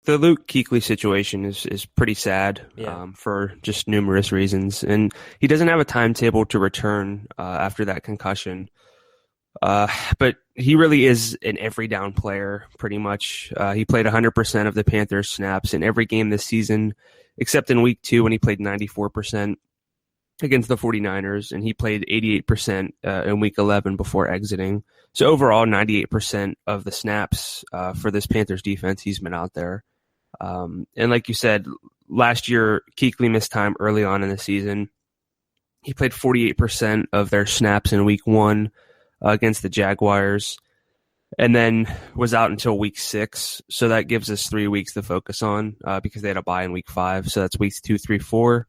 The Luke Kuechly situation is pretty sad Yeah. for just numerous reasons, and he doesn't have a timetable to return after that concussion. But he really is an every down player, pretty much. He played 100% of the Panthers snaps in every game this season, except in week 2 when he played 94% against the 49ers, and he played 88% in week 11 before exiting. So overall, 98% of the snaps for this Panthers defense, he's been out there. And like you said, last year, Kuechly missed time early on in the season. He played 48% of their snaps in week 1 against the Jaguars, and then was out until week 6. So that gives us 3 weeks to focus on because they had a bye in week 5. So that's weeks 2, 3, 4.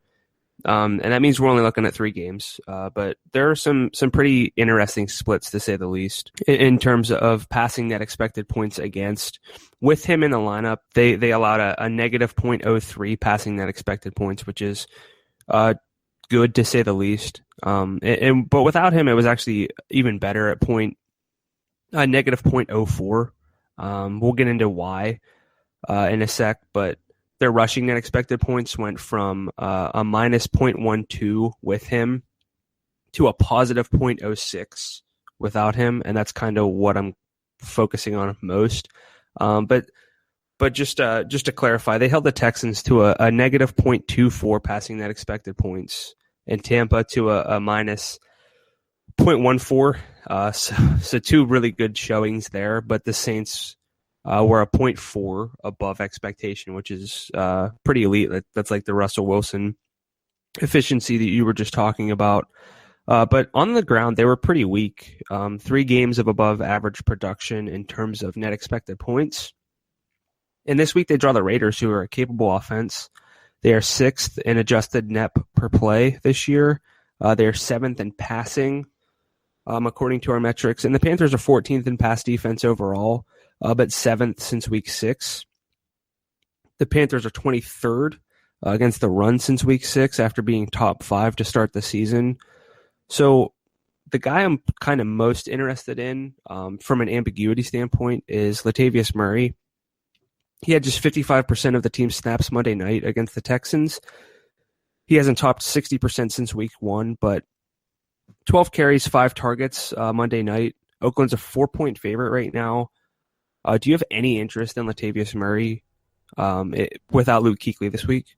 And that means we're only looking at 3 games. But there are some pretty interesting splits, to say the least, in terms of passing net expected points against. With him in the lineup, they allowed a negative .03 passing net expected points, which is good, to say the least. But without him, it was actually even better at negative .04. We'll get into why in a sec, but their rushing net expected points went from a minus .12 with him to a positive .06 without him, and that's kind of what I'm focusing on most. But just to clarify, they held the Texans to a negative .24 passing net expected points, and Tampa to a minus .14. So 2 really good showings there, but the Saints were a .4 above expectation, which is pretty elite. That's like the Russell Wilson efficiency that you were just talking about. But on the ground, they were pretty weak. 3 games of above average production in terms of net expected points. And this week they draw the Raiders, who are a capable offense. They are 6th in adjusted net per play this year. They are 7th in passing, according to our metrics. And the Panthers are 14th in pass defense overall, but 7th since week 6. The Panthers are 23rd against the run since week 6 after being top 5 to start the season. So the guy I'm kind of most interested in from an ambiguity standpoint is Latavius Murray. He had just 55% of the team's snaps Monday night against the Texans. He hasn't topped 60% since week 1, but 12 carries, 5 targets Monday night. Oakland's a 4-point favorite right now. Do you have any interest in Latavius Murray without Luke Kuechly this week?